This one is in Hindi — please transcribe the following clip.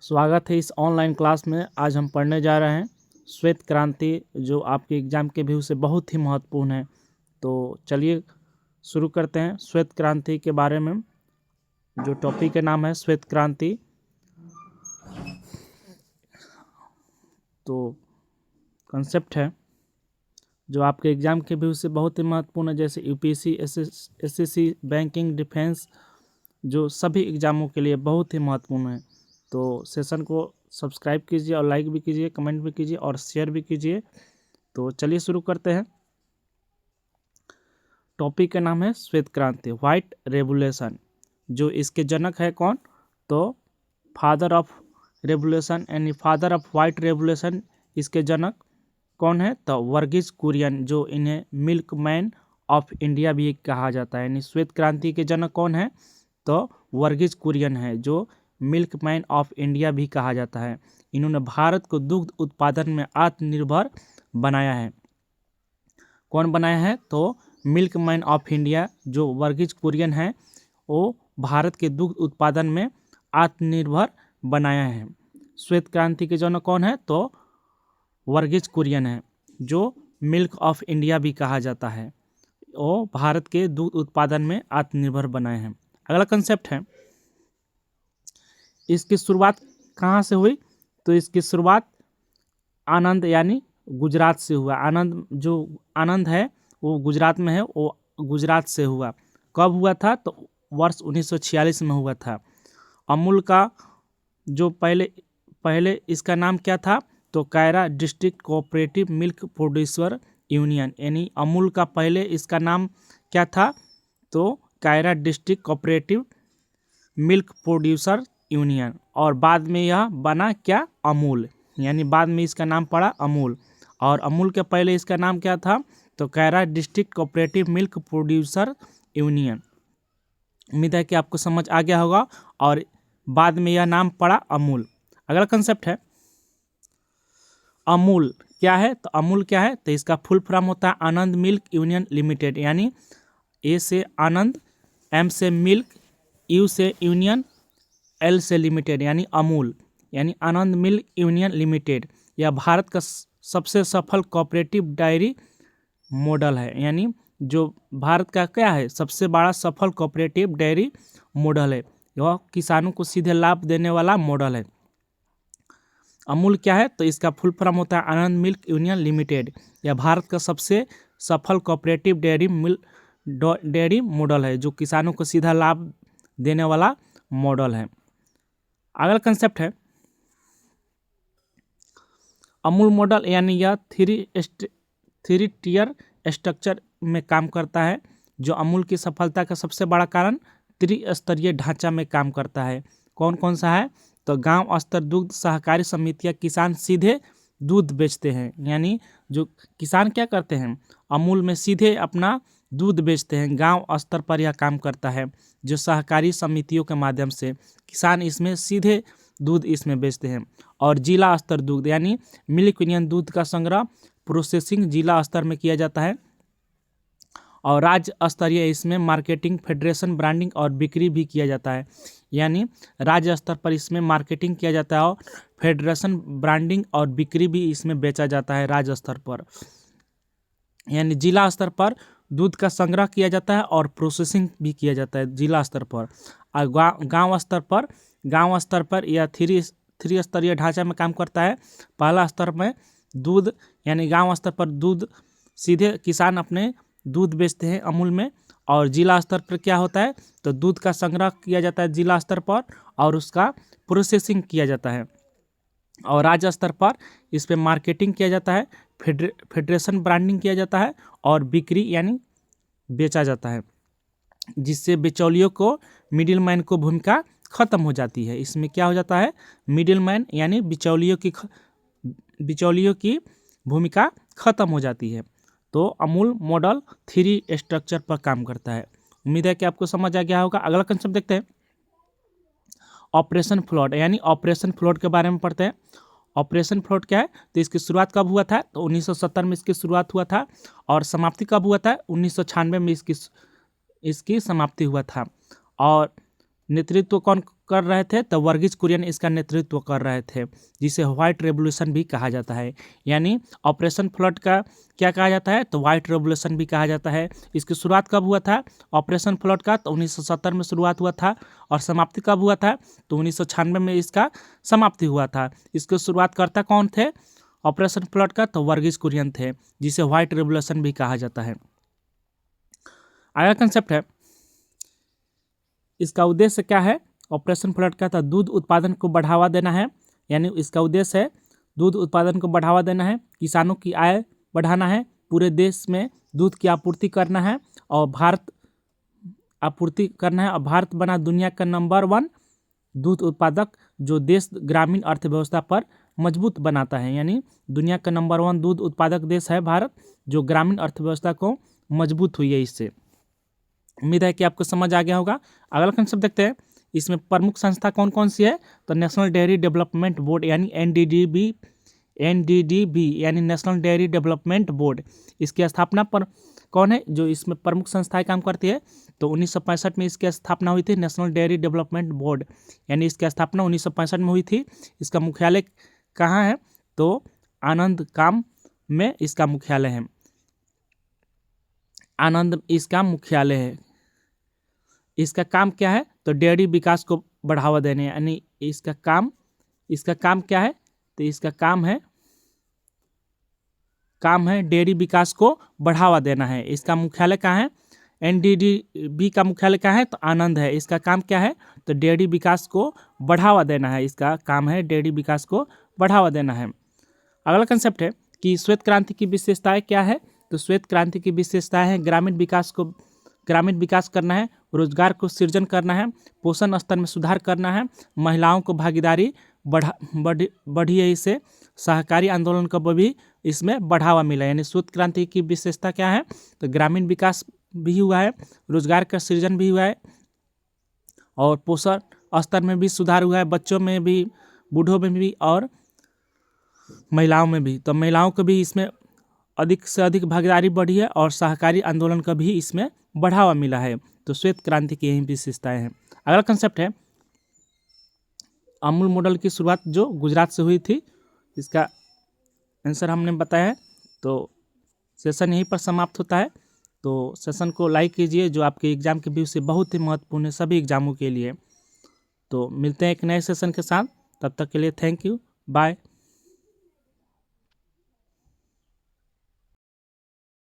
स्वागत है इस ऑनलाइन क्लास में। आज हम पढ़ने जा रहे हैं श्वेत क्रांति, जो आपके एग्जाम के व्यू से बहुत ही महत्वपूर्ण है। तो चलिए शुरू करते हैं श्वेत क्रांति के बारे में। जो टॉपिक का नाम है श्वेत क्रांति। तो कंसेप्ट है जो आपके एग्जाम के व्यू से बहुत ही महत्वपूर्ण है, जैसे यूपीएससी, एसएससी, बैंकिंग, डिफेंस, जो सभी एग्जामों के लिए बहुत ही महत्वपूर्ण है। तो सेशन को सब्सक्राइब कीजिए और लाइक भी कीजिए, कमेंट भी कीजिए और शेयर भी कीजिए। तो चलिए शुरू करते हैं। टॉपिक का नाम है श्वेत क्रांति, व्हाइट रेवोल्यूशन। जो इसके जनक है कौन? तो फादर ऑफ रेवोल्यूशन यानी फादर ऑफ व्हाइट रेवोल्यूशन, इसके जनक कौन है? तो वर्गीज कुरियन, जो इन्हें मिल्क मैन ऑफ इंडिया भी कहा जाता है। यानी श्वेत क्रांति के जनक कौन है? तो वर्गीज कुरियन है, जो मिल्क मैन ऑफ इंडिया भी कहा जाता है। इन्होंने भारत को दुग्ध उत्पादन में आत्मनिर्भर बनाया है। कौन बनाया है? तो मिल्क मैन ऑफ इंडिया जो वर्गीज कुरियन है, वो भारत के दुग्ध उत्पादन में आत्मनिर्भर बनाया है। श्वेत क्रांति के जनक कौन है? तो वर्गीज कुरियन है, जो मिल्क ऑफ इंडिया भी कहा जाता है। वो भारत के दूध उत्पादन में आत्मनिर्भर बनाए हैं। अगला कंसेप्ट है, इसकी शुरुआत कहाँ से हुई? तो इसकी शुरुआत आनंद यानी गुजरात से हुआ। आनंद है वो गुजरात में है, वो गुजरात से हुआ। कब हुआ था? तो वर्ष 1946 में हुआ था। अमूल का जो पहले इसका नाम क्या था? तो Kaira district cooperative milk producer union, यानी अमूल का पहले इसका नाम क्या था? तो Kaira district cooperative milk producer union, और बाद में यह बना क्या? अमूल, यानी बाद में इसका नाम पड़ा अमूल। और अमूल के पहले इसका नाम क्या था? तो Kaira district cooperative milk producer union. उम्मीद है कि आपको समझ आ गया होगा, और बाद में यह नाम पड़ा अमूल। अगला कंसेप्ट है, अमूल क्या है? तो अमूल क्या है? तो इसका फुल फॉर्म होता है आनंद मिल्क यूनियन लिमिटेड, यानी ए से आनंद, एम से मिल्क, यू से यूनियन, एल से लिमिटेड, यानी अमूल, यानी आनंद मिल्क यूनियन लिमिटेड। यह भारत का सबसे सफल कोऑपरेटिव डायरी मॉडल है। यानी जो भारत का क्या है? सबसे बड़ा सफल कोऑपरेटिव डायरी मॉडल है। यह किसानों को सीधे लाभ देने वाला मॉडल है। अमूल क्या है? तो इसका फुल फॉर्म होता है आनंद मिल्क यूनियन लिमिटेड। यह भारत का सबसे सफल कोऑपरेटिव डेयरी मॉडल है, जो किसानों को सीधा लाभ देने वाला मॉडल है। अगला कंसेप्ट है, अमूल मॉडल, यानी यह थ्री टियर स्ट्रक्चर में काम करता है। जो अमूल की सफलता का सबसे बड़ा कारण त्रिस्तरीय ढांचा में काम करता है। कौन कौन सा है? तो गांव स्तर दुग्ध सहकारी समितियां किसान सीधे दूध बेचते हैं। यानी जो किसान क्या करते हैं? अमूल में सीधे अपना दूध बेचते हैं। गांव स्तर पर यह काम करता है। जो सहकारी समितियों के माध्यम से किसान इसमें सीधे दूध इसमें बेचते हैं। और जिला स्तर दुग्ध, यानी मिल्क यूनियन दूध का संग्रह प्रोसेसिंग जिला स्तर में किया जाता है। और राज्य स्तरीय इसमें मार्केटिंग, फेडरेशन, ब्रांडिंग और बिक्री भी किया जाता है। यानी राज्य स्तर पर इसमें मार्केटिंग किया जाता है और फेडरेशन, ब्रांडिंग और बिक्री भी इसमें बेचा जाता है राज्य स्तर पर। यानी जिला स्तर पर दूध का संग्रह किया जाता है और प्रोसेसिंग भी किया जाता है जिला स्तर पर। और गांव स्तर पर यह थ्री स्तरीय ढांचा में काम करता है। पहला स्तर में दूध, यानी गांव स्तर पर दूध सीधे किसान अपने दूध बेचते हैं अमूल में। और जिला स्तर पर क्या होता है? तो दूध का संग्रह किया जाता है जिला स्तर पर और उसका प्रोसेसिंग किया जाता है। और राज्य स्तर पर इस पर मार्केटिंग किया जाता है, फेडरेशन, ब्रांडिंग किया जाता है और बिक्री यानी बेचा जाता है, जिससे बिचौलियों को, मिडिल मैन को भूमिका खत्म हो जाती है। इसमें क्या हो जाता है? मिडिल मैन यानी बिचौलियों की भूमिका खत्म हो जाती है। तो अमूल मॉडल थ्री स्ट्रक्चर पर काम करता है। उम्मीद है कि आपको समझ आ गया होगा। अगला कंसेप्ट देखते हैं, ऑपरेशन फ्लड, यानी ऑपरेशन फ्लड के बारे में पढ़ते हैं। ऑपरेशन फ्लड क्या है? तो इसकी शुरुआत कब हुआ था? तो 1970 में इसकी शुरुआत हुआ था। और समाप्ति कब हुआ था? 1996 में इसकी समाप्ति हुआ था। और नेतृत्व कर रहे थे तो वर्गीज कुरियन इसका नेतृत्व कर रहे थे, जिसे व्हाइट रेवोल्यूशन भी कहा जाता है। यानी ऑपरेशन फ्लड का क्या कहा जाता है, तो व्हाइट रेवोल्यूशन भी कहा जाता है। इसकी शुरुआत कब हुआ था ऑपरेशन फ्लड का, तो 1970 में शुरुआत हुआ था। और समाप्ति कब हुआ था, तो 1996 में इसका समाप्ति हुआ था। इसके शुरुआतकर्ता कौन थे ऑपरेशन फ्लड का, तो वर्गीज कुरियन थे, जिसे व्हाइट रेवोल्यूशन भी कहा जाता है। अगला कंसेप्ट है, इसका उद्देश्य क्या है ऑपरेशन फ्लड का, तो दूध उत्पादन को बढ़ावा देना है। यानी इसका उद्देश्य है दूध उत्पादन को बढ़ावा देना है, किसानों की आय बढ़ाना है, पूरे देश में दूध की आपूर्ति करना है और भारत बना दुनिया का नंबर 1 दूध उत्पादक, जो देश ग्रामीण अर्थव्यवस्था पर मजबूत बनाता है। यानी दुनिया का नंबर 1 दूध उत्पादक देश है भारत, जो ग्रामीण अर्थव्यवस्था को मजबूत हुई है इससे। उम्मीद है कि आपको समझ आ गया होगा। अगला कंसेप्ट देखते हैं, इसमें प्रमुख संस्था कौन कौन सी है, तो नेशनल डेयरी डेवलपमेंट बोर्ड यानी एनडीडीबी यानी नेशनल डेयरी डेवलपमेंट बोर्ड, इसकी स्थापना पर कौन है जो इसमें प्रमुख संस्थाएं काम करती है, तो 1965 में इसकी स्थापना हुई थी नेशनल डेयरी डेवलपमेंट बोर्ड, यानी इसकी स्थापना 1965 में हुई थी। इसका मुख्यालय कहाँ है, तो आनंद काम में इसका मुख्यालय है, आनंद इसका मुख्यालय है। इसका काम क्या है, तो डेयरी विकास को बढ़ावा देने, यानी इसका काम क्या है, तो इसका काम है डेयरी विकास को बढ़ावा देना है। इसका मुख्यालय कहाँ है, एनडीडीबी का मुख्यालय कहाँ है, तो आनंद है। इसका काम क्या है, तो डेयरी विकास को बढ़ावा देना है, इसका काम है डेयरी विकास को बढ़ावा देना है। अगला कंसेप्ट है कि श्वेत क्रांति की विशेषताएं क्या है, तो श्वेत क्रांति की विशेषताएं हैं ग्रामीण विकास करना है, रोजगार को सृजन करना है, पोषण स्तर में सुधार करना है, महिलाओं को भागीदारी बढ़ी है, इससे सहकारी आंदोलन को भी इसमें बढ़ावा मिला। यानी श्वेत क्रांति की विशेषता क्या है, तो ग्रामीण विकास भी हुआ है, रोजगार का सृजन भी हुआ है और पोषण स्तर में भी सुधार हुआ है, बच्चों में भी, बूढ़ों में भी और महिलाओं में भी। तो महिलाओं को भी इसमें अधिक से अधिक भागीदारी बढ़ी है और सहकारी आंदोलन का भी इसमें बढ़ावा मिला है। तो श्वेत क्रांति की यही विशेषताएं हैं। अगला कंसेप्ट है, अमूल मॉडल की शुरुआत जो गुजरात से हुई थी, इसका आंसर हमने बताया है। तो सेशन यहीं पर समाप्त होता है। तो सेशन को लाइक कीजिए, जो आपके एग्जाम के व्यू से बहुत ही महत्वपूर्ण है सभी एग्जामों के लिए। तो मिलते हैं एक नए सेशन के साथ, तब तक के लिए थैंक यू, बाय।